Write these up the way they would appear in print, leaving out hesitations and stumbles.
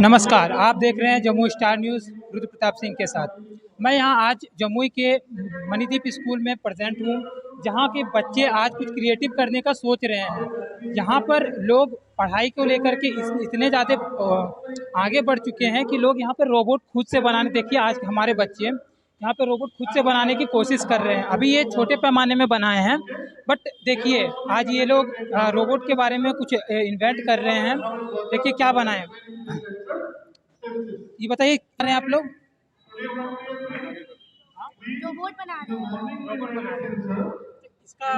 नमस्कार, आप देख रहे हैं जम्मू स्टार न्यूज़ रुद्र प्रताप सिंह के साथ। मैं यहाँ आज जमुई के मणिदीप स्कूल में प्रेजेंट हूँ, जहाँ के बच्चे आज कुछ क्रिएटिव करने का सोच रहे हैं। यहाँ पर लोग पढ़ाई को लेकर के इतने ज़्यादा आगे बढ़ चुके हैं कि लोग यहाँ पर रोबोट खुद से बनाने, देखिए आज हमारे बच्चे यहाँ पे रोबोट खुद से बनाने की कोशिश कर रहे हैं। अभी ये छोटे पैमाने में बनाए हैं, बट देखिए आज ये लोग रोबोट के बारे में कुछ इन्वेंट कर रहे हैं। देखिए क्या बनाए, ये बताइए क्या कर रहे हैं आप लोग? रोबोट बना रहे हैं। रोबोट बना रहे हैं। इसका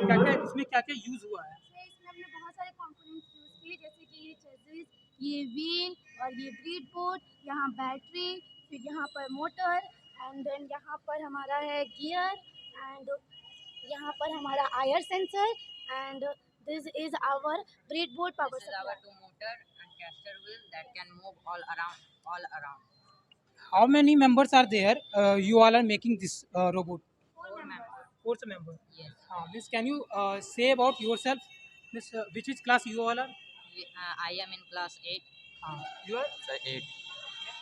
क्या क्या, इसमें क्या क्या यूज हुआ है? इसमें हमने बहुत सारे कंपोनेंट्स यूज़ किए, जैसे कि ये चेसिस, ये व्हील और ये ब्रीड बोर्ड, यहाँ बैटरी, फिर यहाँ पर मोटर एंड देन यहाँ पर हमारा है गियर एंड यहाँ पर हमारा IR sensor and this is our breadboard power This is our supply. two motor and caster wheel that can move all around. How many members are there? You all are making this robot. Four members. Four members. Yes. Miss, can you say about yourself? Miss, which is class you all are? I am in class 8. You are? Sir, 8.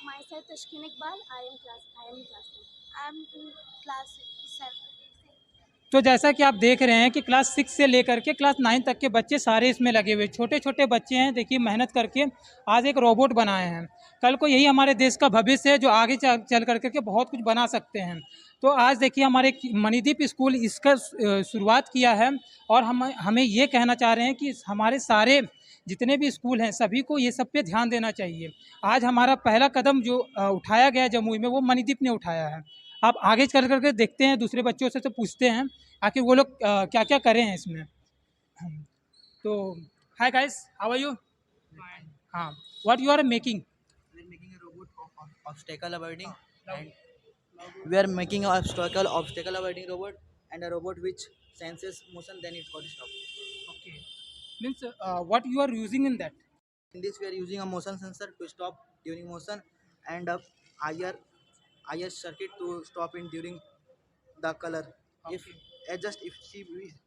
Myself Tashkeen Iqbal, I am in class 8. I am in class 7. तो जैसा कि आप देख रहे हैं कि class 6 से लेकर के क्लास 9 तक के बच्चे सारे इसमें लगे हुए, छोटे छोटे बच्चे हैं। देखिए मेहनत करके आज एक रोबोट बनाए हैं। कल को यही हमारे देश का भविष्य है, जो आगे चल कर के बहुत कुछ बना सकते हैं। तो आज देखिए हमारे मणिदीप स्कूल इसका शुरुआत किया है, और हमें ये कहना चाह रहे हैं कि हमारे सारे जितने भी स्कूल हैं सभी को ये सब पे ध्यान देना चाहिए। आज हमारा पहला कदम जो उठाया गया जमुई में, वो मणिदीप ने उठाया है। आप आगे चल करके देखते हैं, दूसरे बच्चों से तो पूछते हैं आखिर वो लोग क्या क्या करे हैं इसमें। तो hi guys, how are you? हाँ, what you are making? We are making a robot of obstacle avoiding, and we are making a obstacle avoiding robot, and a robot which senses motion, then it got stopped. Okay, means what you are using in that? In this, we are using a motion sensor to stop during motion, and a IR circuit to stop in during the color. If she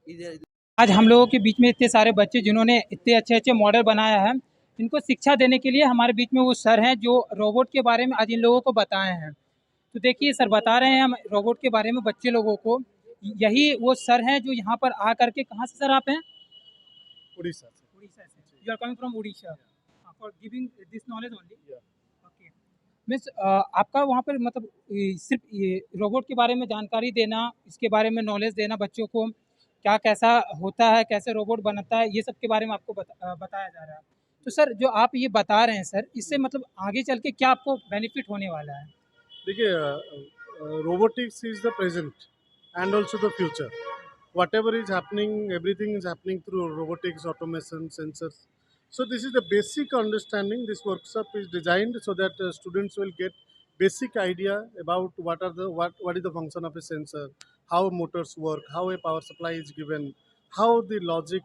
is there. आज हम लोगों के बीच में इतने सारे बच्चे जिन्होंने इतने अच्छे अच्छे मॉडल बनाया है, इनको शिक्षा देने के लिए हमारे बीच में वो सर हैं जो रोबोट के बारे में आज इन लोगों को बताए हैं। तो देखिए सर बता रहे हैं हम रोबोट के बारे में बच्चे लोगों को। यही वो सर हैं जो यहाँ पर आ करके, कहाँ से सर आप हैं? उड़ीसा से। उड़ीसा से। You are coming from Orissa for giving this knowledge only. Okay, means आपका वहाँ पर मतलब सिर्फ ये रोबोट के बारे में जानकारी देना, इसके बारे में नॉलेज देना बच्चों को, क्या कैसा होता है, कैसे रोबोट बनता है, ये सब के बारे में आपको बताया जा रहा है। तो सर जो आप ये बता रहे हैं सर, इससे मतलब आगे चल के क्या आपको बेनिफिट होने वाला है? देखिए, robotics is the present and also the future. Whatever is happening, everything is happening through robotics, automation, sensors. So this is the basic understanding. This workshop is designed so that students will get basic idea about what is the function of a sensor, how motors work, how a power supply is given, how the logic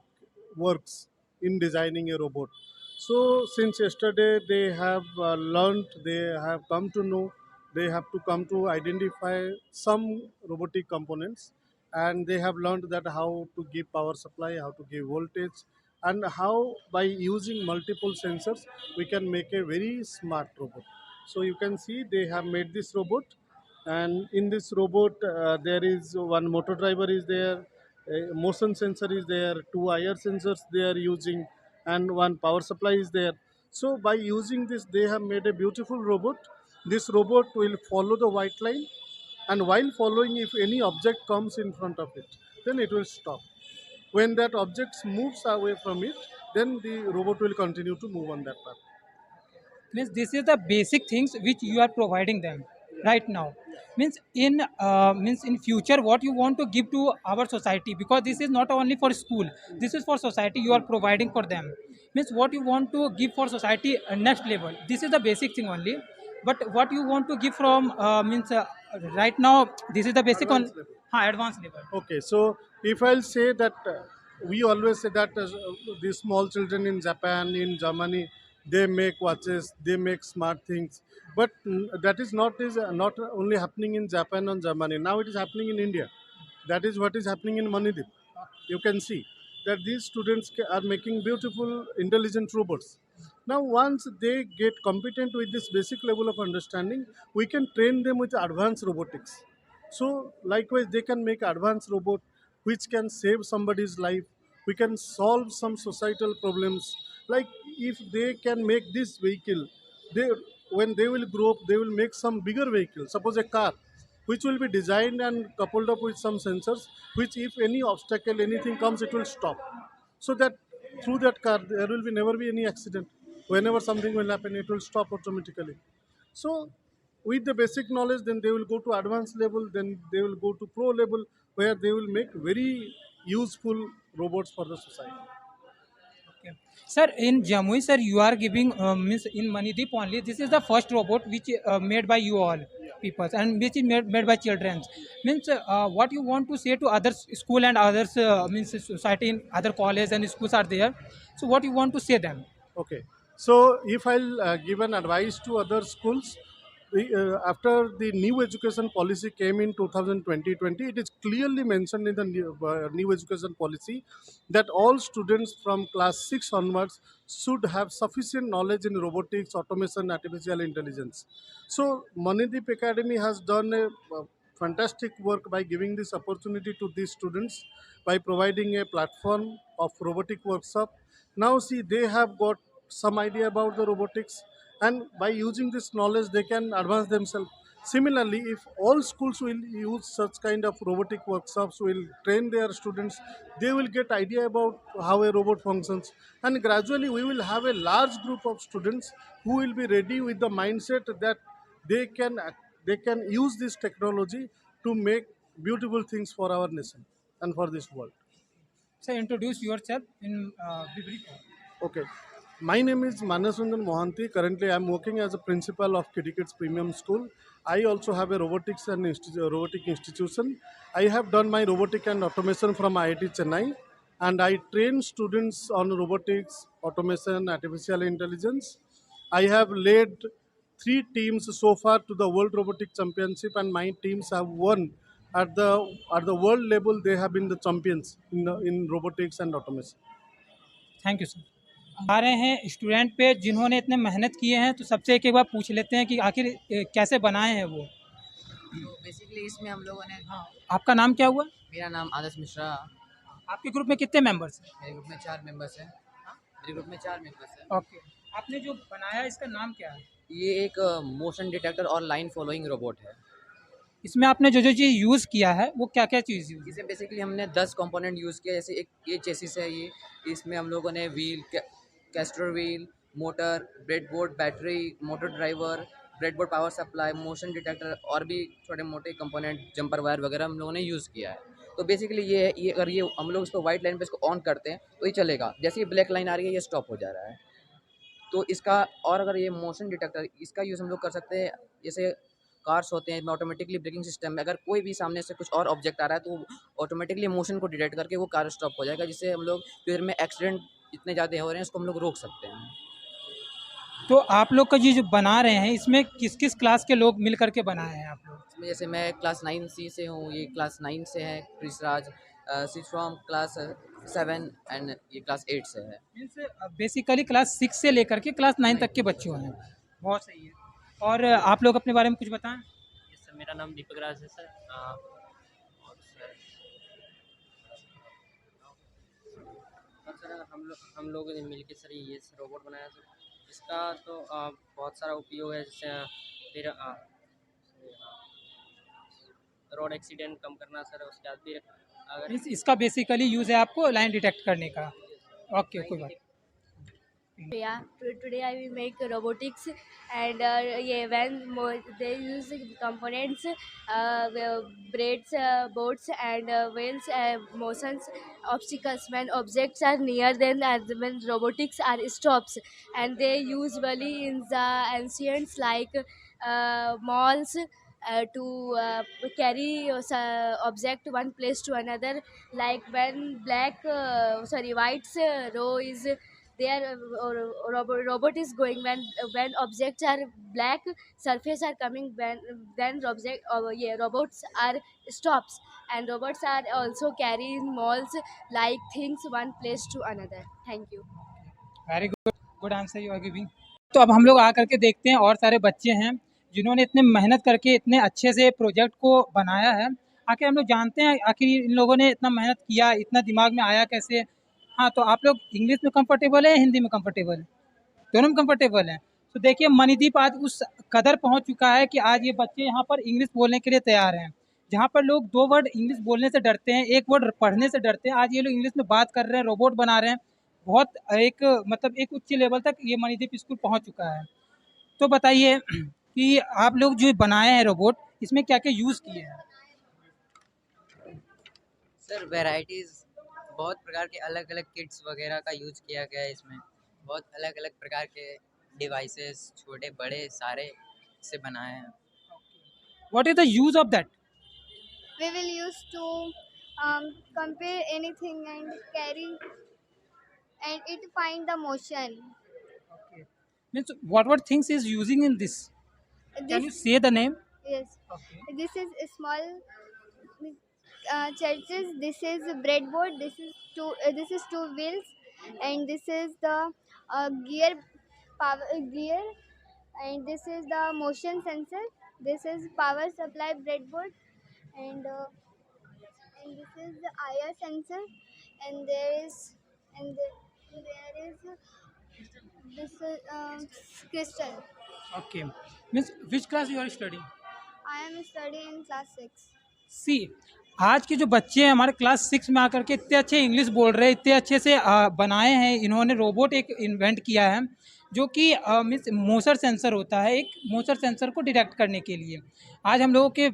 works in designing a robot. So since yesterday they have learned, they have come to know, they have to come to identify some robotic components, and they have learned that how to give power supply, how to give voltage, and how by using multiple sensors we can make a very smart robot. So you can see they have made this robot, and in this robot there is one motor driver is there, a motion sensor is there, two IR sensors they are using, and one power supply is there. So by using this they have made a beautiful robot. This robot will follow the white line, and while following, if any object comes in front of it, then it will stop. When that object moves away from it, then the robot will continue to move on that path. Means this is the basic things which you are providing them right now. Means in future what you want to give to our society, because this is not only for school, this is for society you are providing for them. Means what you want to give for society next level, this is the basic thing only. But what you want to give from means right now, this is the basic on Advanced level. advanced level. Okay, so if I'll say that we always say that the small children in Japan, in Germany, they make watches, they make smart things, but that is not only happening in Japan and Germany. Now it is happening in India. That is what is happening in Manidip. You can see that these students are making beautiful, intelligent robots. Now, once they get competent with this basic level of understanding, we can train them with advanced robotics. So, likewise, they can make advanced robot which can save somebody's life. We can solve some societal problems. Like if they can make this vehicle, they when they will grow up, they will make some bigger vehicle. Suppose a car, which will be designed and coupled up with some sensors, which if any obstacle, anything comes, it will stop. So that through that car, there will be never be any accident. Whenever something will happen, it will stop automatically. So with the basic knowledge, then they will go to advanced level, then they will go to pro level, where they will make very useful robots for the society. Okay. Sir, in Jamui, sir, you are giving means in Manidip only. This is the first robot which made by you all people and which is made by children. Means what you want to say to other school and others means society in other college and schools are there. So what you want to say them? Okay. So if I'll give an advice to other schools, after the new education policy came in 2020, it is clearly mentioned in the new education policy that all students from class 6 onwards should have sufficient knowledge in robotics, automation, artificial intelligence. So Manidip Academy has done a fantastic work by giving this opportunity to these students by providing a platform of robotic workshop. Now see, they have got some idea about the robotics, and by using this knowledge they can advance themselves. Similarly, if all schools will use such kind of robotic workshops, will train their students, they will get idea about how a robot functions, and gradually we will have a large group of students who will be ready with the mindset that they can they can use this technology to make beautiful things for our nation and for this world. Sir, introduce yourself in brief. Okay. My name is Manasundan Mohanty. Currently, I am working as a principal of Kitty Kids Premium School. I also have a robotics and robotic institution. I have done my robotic and automation from IIT Chennai, and I train students on robotics, automation, artificial intelligence. I have led 3 teams so far to the World Robotic Championship, and my teams have won at the world level. They have been the champions in robotics and automation. Thank you sir. आ रहे हैं student पे जिन्होंने इतने मेहनत किए हैं, तो सबसे एक बार पूछ लेते हैं कि आखिर कैसे बनाए हैं वो। तो बेसिकली इसमें हम लोगों ने हाँ, आपका नाम क्या हुआ? मेरा नाम आदर्श मिश्रा। आपके ग्रुप में कितने मेंबर्स हैं? मेरे ग्रुप में 4 मेंबर्स हैं। मेरे ग्रुप में 4 मेंबर्स हैं। ओके। आपने जो बनाया इसका नाम क्या है? ये एक मोशन डिटेक्टर और लाइन फॉलोइंग रोबोट है। इसमें आपने जो चीज़ यूज़ किया है वो क्या-क्या चीज़ यूज़? इसे बेसिकली हमने 10 कंपोनेंट यूज़ किया। जैसे एक ये चेसिस है, ये इसमें हम लोगों ने wheel, castor wheel, motor, breadboard, battery, motor driver, breadboard power supply, motion detector और भी छोटे मोटे कंपोनेंट, जंपर वायर वगैरह हम लोगों ने यूज़ किया है। तो बेसिकली ये है, ये अगर ये हम लोग इसको वाइट लाइन पे इसको ऑन करते हैं तो ये चलेगा। जैसे ये ब्लैक लाइन आ रही है ये स्टॉप हो जा रहा है। तो इसका और अगर ये मोशन डिटेक्टर, इसका यूज़ हम लोग कर सकते हैं। जैसे कार्स होते हैं, ऑटोमेटिकली ब्रेकिंग सिस्टम में अगर कोई भी सामने से कुछ और ऑब्जेक्ट आ रहा है तो ऑटोमेटिकली मोशन को डिटेक्ट करके वो कार स्टॉप हो जाएगा, जिससे हम लोग फ्यूचर में एक्सीडेंट इतने ज़्यादा हो रहे हैं उसको हम लोग रोक सकते हैं। तो आप लोग का ये जो बना रहे हैं इसमें किस-किस क्लास के लोग मिल कर के बनाए हैं आप लोग? इसमें जैसे मैं क्लास 9C से हूँ, ये क्लास 9 से है कृषराज, सिक्स फ्रॉम क्लास 7 एंड ये क्लास 8 से है। मीन्स बेसिकली क्लास 6 से लेकर के क्लास 9 तक के बच्चे हैं। बहुत सही है। और आप लोग अपने बारे में कुछ बताएँ? सर मेरा नाम दीपक राज है सर। और सर हम लोगों ने मिलके सर ये रोबोट बनाया सर। इसका तो बहुत सारा उपयोग है, जैसे फिर रोड एक्सीडेंट कम करना सर। उसके बाद फिर अगर मीन्स इसका बेसिकली यूज़ है आपको लाइन डिटेक्ट करने का। ओके, कोई बात। Yeah, today I will make robotics, and yeah, they use components, braids, boats, and wheels, motions, obstacles. When objects are near them, and when robotics are stops, and they usually in the ancients like malls. To carry object one place to another, like when white's row is there, robot is going when objects are black, surface are coming, when then robots are stops, and robots are also carrying malls like things one place to another. Thank you. Very good. Good answer you are giving. तो अब हम लोग आ करके देखते हैं और सारे बच्चे हैं जिन्होंने इतने मेहनत करके इतने अच्छे से प्रोजेक्ट को बनाया है। आखिर हम लोग जानते हैं आखिर इन लोगों ने इतना मेहनत किया, इतना दिमाग में आया कैसे। हाँ, तो आप लोग इंग्लिश में कंफर्टेबल है या हिंदी में कंफर्टेबल है? दोनों में कंफर्टेबल हैं। तो देखिए मणिदीप आज उस कदर पहुंच चुका है कि आज ये बच्चे यहाँ पर इंग्लिश बोलने के लिए तैयार हैं। जहाँ पर लोग 2 वर्ड इंग्लिश बोलने से डरते हैं, 1 वर्ड पढ़ने से डरते हैं, आज ये लोग इंग्लिश में बात कर रहे हैं, रोबोट बना रहे हैं। बहुत एक मतलब एक उच्च लेवल तक ये मणिदीप स्कूल पहुँच चुका है। तो बताइए कि आप लोग जो बनाए हैं रोबोट, इसमें क्या-क्या यूज़ किए हैं? सर वैराइटीज़ बहुत प्रकार के अलग अलग किट्स वगैरह का यूज किया गया है इसमें। बहुत अलग अलग प्रकार के डिवाइसेस छोटे बड़े सारे से बनाए हैं। What is the use of that? We will use to compare anything and carry and it find the motion. Means what things is using in this? Can you This say the name? yes, Okay. this is a small churches. This is breadboard. This is two wheels, and this is the gear gear, and this is the motion sensor. This is power supply breadboard, and this is the IR sensor, and there is this crystal. Okay. Means which class you are studying? I am studying in class 6. सी आज के जो बच्चे हैं हमारे class 6 में आकर के इतने अच्छे इंग्लिश बोल रहे हैं, इतने अच्छे से बनाए हैं इन्होंने। रोबोट एक इन्वेंट किया है जो कि मीन्स मोशन सेंसर होता है, एक मोशन सेंसर को डिटेक्ट करने के लिए। आज हम लोगों के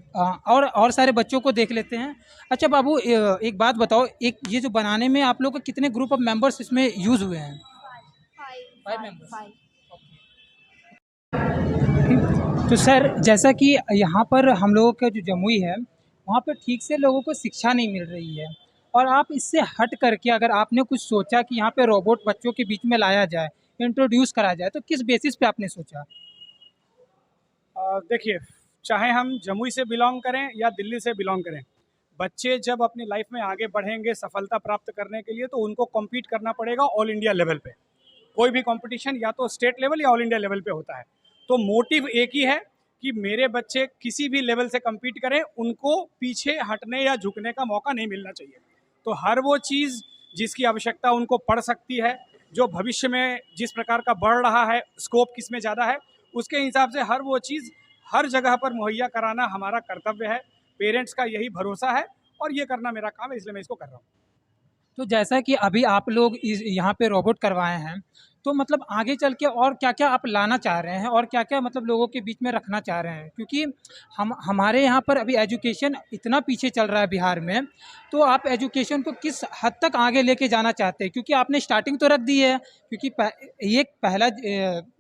और सारे बच्चों को देख लेते हैं। अच्छा बाबू, एक बात बताओ, एक ये जो बनाने में आप लोग के कितने ग्रुप ऑफ मेंबर्स इसमें यूज़ हुए हैं? 5 मेंबर्स। तो सर जैसा कि यहाँ पर हम लोगों का जो जमुई है वहाँ पे ठीक से लोगों को शिक्षा नहीं मिल रही है, और आप इससे हट करके अगर आपने कुछ सोचा कि यहाँ पे रोबोट बच्चों के बीच में लाया जाए, इंट्रोड्यूस करा जाए, तो किस बेसिस पे आपने सोचा? देखिए, चाहे हम जमुई से बिलोंग करें या दिल्ली से बिलोंग करें, बच्चे जब अपनी लाइफ में आगे बढ़ेंगे सफलता प्राप्त करने के लिए, तो उनको कॉम्पीट करना पड़ेगा ऑल इंडिया लेवल पे। कोई भी कंपटीशन या तो स्टेट लेवल या ऑल इंडिया लेवल पे होता है। तो मोटिव एक ही है कि मेरे बच्चे किसी भी लेवल से कम्पीट करें, उनको पीछे हटने या झुकने का मौका नहीं मिलना चाहिए। तो हर वो चीज़ जिसकी आवश्यकता उनको पड़ सकती है, जो भविष्य में जिस प्रकार का बढ़ रहा है, स्कोप किस में ज़्यादा है, उसके हिसाब से हर वो चीज़ हर जगह पर मुहैया कराना हमारा कर्तव्य है। पेरेंट्स का यही भरोसा है और ये करना मेरा काम है, इसलिए मैं इसको कर रहा हूँ। तो जैसा कि अभी आप लोग यहाँ पे रोबोट करवाए हैं, तो मतलब आगे चल के और क्या-क्या आप लाना चाह रहे हैं और क्या-क्या मतलब लोगों के बीच में रखना चाह रहे हैं? क्योंकि हमारे यहाँ पर अभी एजुकेशन इतना पीछे चल रहा है बिहार में, तो आप एजुकेशन को किस हद तक आगे लेके जाना चाहते हैं? क्योंकि आपने स्टार्टिंग तो रख दी है, क्योंकि ये पहला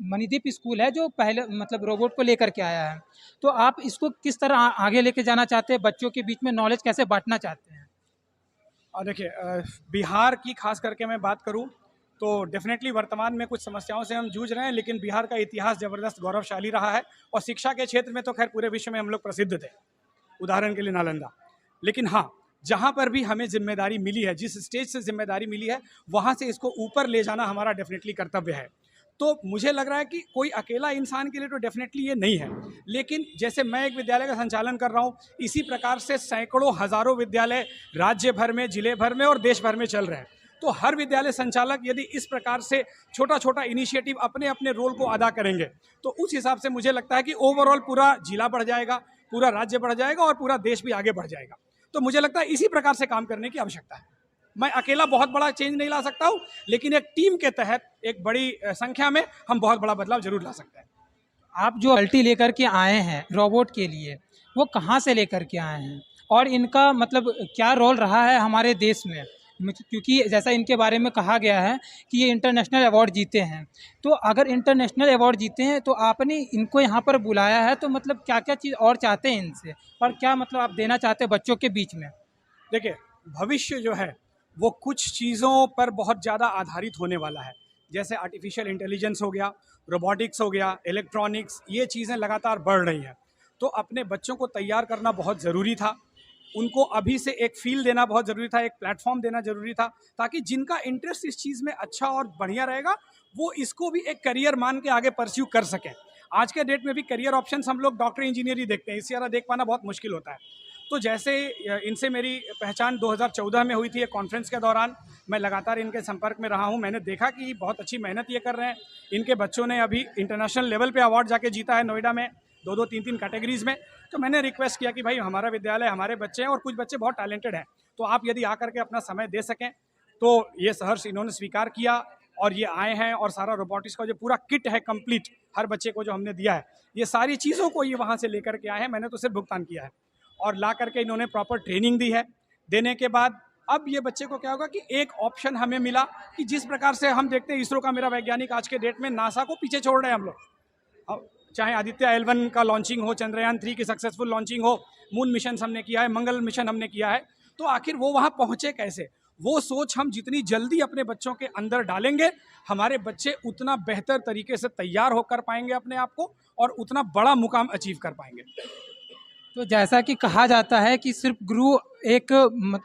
मणिदीप स्कूल है जो पहले मतलब रोबोट को लेकर के आया है। तो आप इसको किस तरह आगे लेके जाना चाहते हैं? बच्चों के बीच में नॉलेज कैसे बाँटना चाहते हैं? और देखिए, बिहार की खास करके मैं बात करूं तो डेफिनेटली वर्तमान में कुछ समस्याओं से हम जूझ रहे हैं, लेकिन बिहार का इतिहास ज़बरदस्त गौरवशाली रहा है और शिक्षा के क्षेत्र में तो खैर पूरे विश्व में हम लोग प्रसिद्ध थे, उदाहरण के लिए नालंदा। लेकिन हाँ, जहाँ पर भी हमें जिम्मेदारी मिली है, जिस स्टेज से जिम्मेदारी मिली है, वहाँ से इसको ऊपर ले जाना हमारा डेफिनेटली कर्तव्य है। तो मुझे लग रहा है कि कोई अकेला इंसान के लिए तो डेफिनेटली ये नहीं है, लेकिन जैसे मैं एक विद्यालय का संचालन कर रहा हूँ, इसी प्रकार से सैकड़ों हज़ारों विद्यालय राज्य भर में, जिले भर में और देश भर में चल रहे हैं। तो हर विद्यालय संचालक यदि इस प्रकार से छोटा छोटा इनिशिएटिव अपने अपने रोल को अदा करेंगे, तो उस हिसाब से मुझे लगता है कि ओवरऑल पूरा जिला बढ़ जाएगा, पूरा राज्य बढ़ जाएगा और पूरा देश भी आगे बढ़ जाएगा। तो मुझे लगता है इसी प्रकार से काम करने की आवश्यकता है। मैं अकेला बहुत बड़ा चेंज नहीं ला सकता हूँ, लेकिन एक टीम के तहत एक बड़ी संख्या में हम बहुत बड़ा बदलाव जरूर ला सकते हैं। आप जो अल्टी लेकर के आए हैं रोबोट के लिए, वो कहाँ से लेकर के आए हैं और इनका मतलब क्या रोल रहा है हमारे देश में? क्योंकि जैसा इनके बारे में कहा गया है कि ये इंटरनेशनल अवार्ड जीते हैं, तो अगर इंटरनेशनल अवार्ड जीते हैं तो आपने इनको यहाँ पर बुलाया है, तो मतलब क्या क्या चीज़ और चाहते हैं इनसे, और क्या मतलब आप देना चाहते हैं बच्चों के बीच में? देखिए, भविष्य जो है वो कुछ चीज़ों पर बहुत ज़्यादा आधारित होने वाला है, जैसे आर्टिफिशियल इंटेलिजेंस हो गया, रोबोटिक्स हो गया, इलेक्ट्रॉनिक्स, ये चीज़ें लगातार बढ़ रही हैं। तो अपने बच्चों को तैयार करना बहुत ज़रूरी था। उनको अभी से एक फील देना बहुत ज़रूरी था, एक प्लेटफॉर्म देना ज़रूरी था, ताकि जिनका इंटरेस्ट इस चीज़ में अच्छा और बढ़िया रहेगा वो इसको भी एक करियर मान के आगे परस्यू कर सकें। आज के डेट में भी करियर ऑप्शंस हम लोग डॉक्टर इंजीनियर ही देखते हैं, इससे ज़्यादा देख पाना बहुत मुश्किल होता है। तो जैसे इनसे मेरी पहचान 2014 में हुई थी एक कॉन्फ्रेंस के दौरान, मैं लगातार इनके संपर्क में रहा हूँ। मैंने देखा कि बहुत अच्छी मेहनत ये कर रहे हैं। इनके बच्चों ने अभी इंटरनेशनल लेवल पे अवार्ड जाके जीता है नोएडा में, 2-2, 3-3 कैटेगरीज़ में। तो मैंने रिक्वेस्ट किया कि भाई हमारा विद्यालय, हमारे बच्चे हैं और कुछ बच्चे बहुत टैलेंटेड हैं, तो आप यदि आकर के अपना समय दे सकें। तो ये सहर्ष इन्होंने स्वीकार किया और ये आए हैं और सारा रोबोटिक्स का जो पूरा किट है कंप्लीट, हर बच्चे को जो हमने दिया है, ये सारी चीज़ों को ये वहाँ से लेकर के आए हैं। मैंने तो सिर्फ भुगतान किया है और ला करके इन्होंने प्रॉपर ट्रेनिंग दी है। देने के बाद अब ये बच्चे को क्या होगा कि एक ऑप्शन हमें मिला कि जिस प्रकार से हम देखते हैं इसरो का मेरा वैज्ञानिक आज के डेट में नासा को पीछे छोड़ रहे हैं हम लोग, चाहे आदित्य L1 का लॉन्चिंग हो, चंद्रयान 3 की सक्सेसफुल लॉन्चिंग हो, मून मिशन हमने किया है, मंगल मिशन हमने किया है, तो आखिर वो वहाँ पहुँचे कैसे? वो सोच हम जितनी जल्दी अपने बच्चों के अंदर डालेंगे, हमारे बच्चे उतना बेहतर तरीके से तैयार होकर पाएंगे अपने आप को और उतना बड़ा मुकाम अचीव कर पाएंगे। तो जैसा कि कहा जाता है कि सिर्फ गुरु एक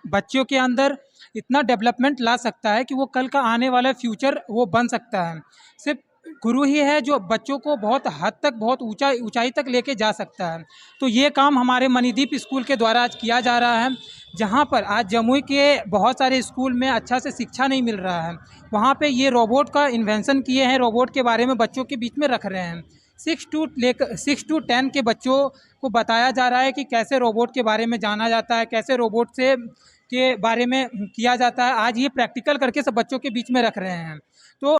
बच्चों के अंदर इतना डेवलपमेंट ला सकता है कि वो कल का आने वाला फ्यूचर वो बन सकता है। सिर्फ गुरु ही है जो बच्चों को बहुत हद तक, बहुत ऊंचाई तक लेके जा सकता है। तो ये काम हमारे मणिदीप स्कूल के द्वारा आज किया जा रहा है, जहाँ पर आज जमुई के बहुत सारे स्कूल में अच्छा से शिक्षा नहीं मिल रहा है, वहाँ पे ये रोबोट का इन्वेंशन किए हैं, रोबोट के बारे में बच्चों के बीच में रख रहे हैं। 6 to 10 के बच्चों को बताया जा रहा है कि कैसे रोबोट के बारे में जाना जाता है, कैसे रोबोट से के बारे में किया जाता है। आज ये प्रैक्टिकल करके सब बच्चों के बीच में रख रहे हैं।